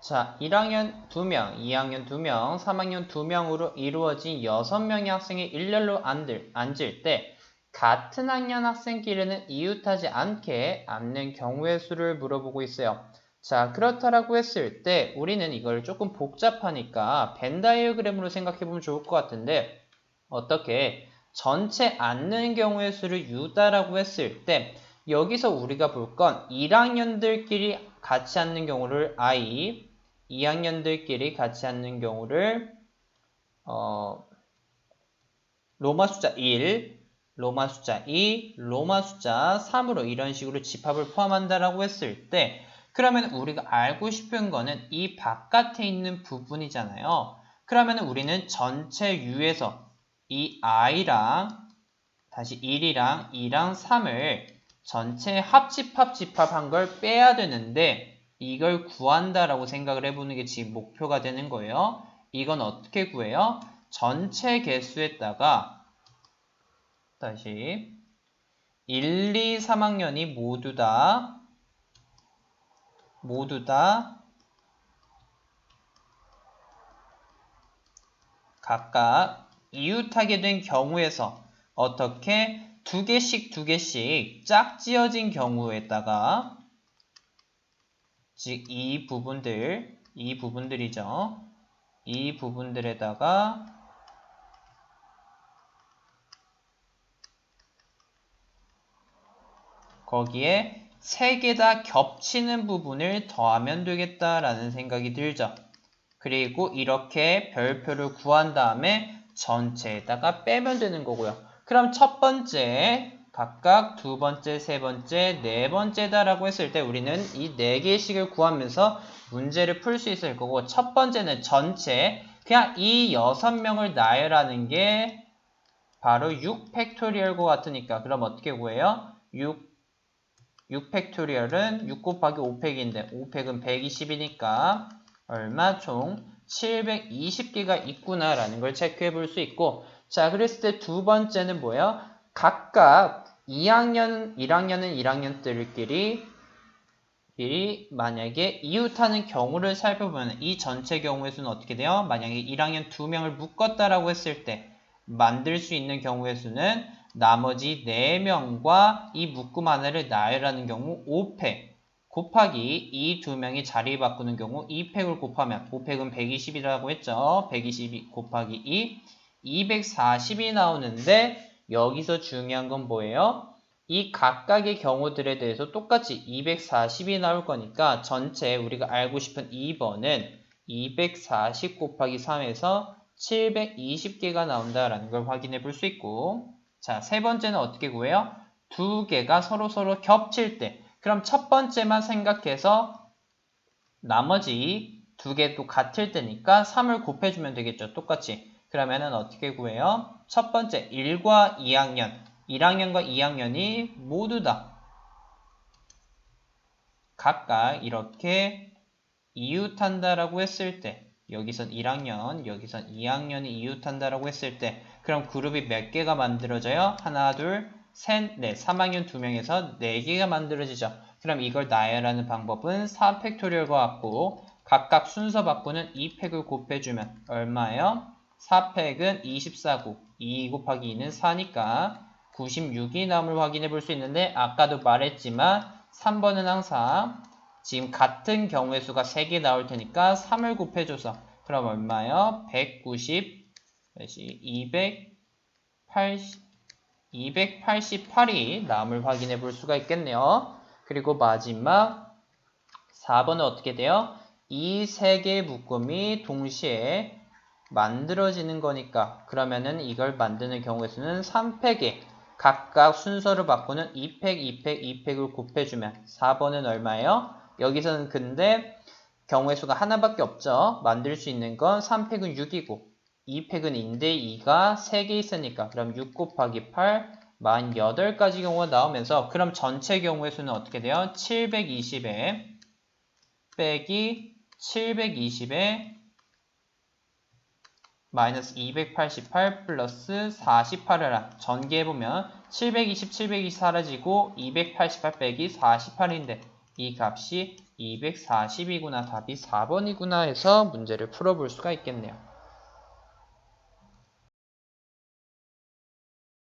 자, 1학년 2명, 2학년 2명, 3학년 2명으로 이루어진 6명의 학생이 일렬로 앉을 때 같은 학년 학생끼리는 이웃하지 않게 앉는 경우의 수를 물어보고 있어요. 자, 그렇다라고 했을 때 우리는 이걸 조금 복잡하니까 벤 다이어그램으로 생각해보면 좋을 것 같은데 어떻게 전체 앉는 경우의 수를 U다라고 했을 때 여기서 우리가 볼 건 1학년들끼리 같이 앉는 경우를 I, 2학년들끼리 같이 앉는 경우를 로마 숫자 1, 로마 숫자 2, 로마 숫자 3으로 이런 식으로 집합을 포함한다라고 했을 때 그러면 우리가 알고 싶은 거는 이 바깥에 있는 부분이잖아요. 그러면 우리는 전체 U에서 이 I랑 다시 1이랑 2랑 3을 전체 합집합한 걸 빼야 되는데 이걸 구한다라고 생각을 해보는 게 지금 목표가 되는 거예요. 이건 어떻게 구해요? 전체 개수에다가 다시 1, 2, 3학년이 모두 다 각각 이웃하게 된 경우에서 어떻게 두 개씩 짝지어진 경우에다가 즉 이 부분들이죠. 이 부분들에다가 거기에 세 개 다 겹치는 부분을 더하면 되겠다라는 생각이 들죠. 그리고 이렇게 별표를 구한 다음에 전체에다가 빼면 되는 거고요. 그럼 첫 번째, 각각 두 번째, 세 번째, 네 번째다라고 했을 때 우리는 이 네 개씩을 구하면서 문제를 풀 수 있을 거고 첫 번째는 전체, 그냥 이 6명을 나열하는 게 바로 6 팩토리얼과 같으니까 그럼 어떻게 구해요? 6 팩토리얼은 6 곱하기 5팩인데 5팩은 120이니까 얼마 총 720개가 있구나라는 걸 체크해 볼 수 있고 자 그랬을 때 두 번째는 뭐예요? 각각 2학년, 1학년은 1학년들끼리 만약에 이웃하는 경우를 살펴보면 이 전체 경우의 수는 어떻게 돼요? 만약에 1학년 2명을 묶었다라고 했을 때 만들 수 있는 경우의 수는 나머지 4명과 이 묶음 하나를 나열하는 경우 5팩 곱하기 이 2명이 자리 바꾸는 경우 2팩을 곱하면 5팩은 120이라고 했죠. 120 곱하기 2, 240이 나오는데 여기서 중요한 건 뭐예요? 이 각각의 경우들에 대해서 똑같이 240이 나올 거니까 전체 우리가 알고 싶은 2번은 240 곱하기 3에서 720개가 나온다라는 걸 확인해 볼 수 있고 자, 세 번째는 어떻게 구해요? 두 개가 서로 겹칠 때 그럼 첫 번째만 생각해서 나머지 두 개도 같을 때니까 3을 곱해주면 되겠죠. 똑같이. 그러면은 어떻게 구해요? 첫 번째 1과 2학년 1학년과 2학년이 모두 다 각각 이렇게 이웃한다라고 했을 때 여기선 1학년, 여기선 2학년이 이웃한다라고 했을 때 그럼 그룹이 몇 개가 만들어져요? 하나, 둘, 셋, 넷, 3학년 2명에서 4개가 만들어지죠. 그럼 이걸 나열하는 방법은 4팩토리얼과 같고 각각 순서 바꾸는 2팩을 곱해주면 얼마예요? 4팩은 24고 2 곱하기 2는 4니까 96이 남을 확인해 볼 수 있는데 아까도 말했지만 3번은 항상 지금 같은 경우의 수가 3개 나올 테니까 3을 곱해줘서 그럼 얼마요? 190, 288이 남을 확인해 볼 수가 있겠네요. 그리고 마지막 4번은 어떻게 돼요? 이 3개의 묶음이 동시에 만들어지는 거니까 그러면은 이걸 만드는 경우의 수는 3팩에 각각 순서를 바꾸는 2팩, 2팩, 2팩을 곱해주면 4번은 얼마예요? 여기서는 근데 경우의 수가 하나밖에 없죠. 만들 수 있는 건 3팩은 6이고 2팩은 인데 2가 3개 있으니까 그럼 6 곱하기 8, 48가지 경우가 나오면서 그럼 전체 경우의 수는 어떻게 돼요? 720에 빼기 720에 마이너스 288 플러스 48을 전개해보면 720 사라지고 288 빼기 48인데 이 값이 240이구나. 답이 4번이구나 해서 문제를 풀어볼 수가 있겠네요.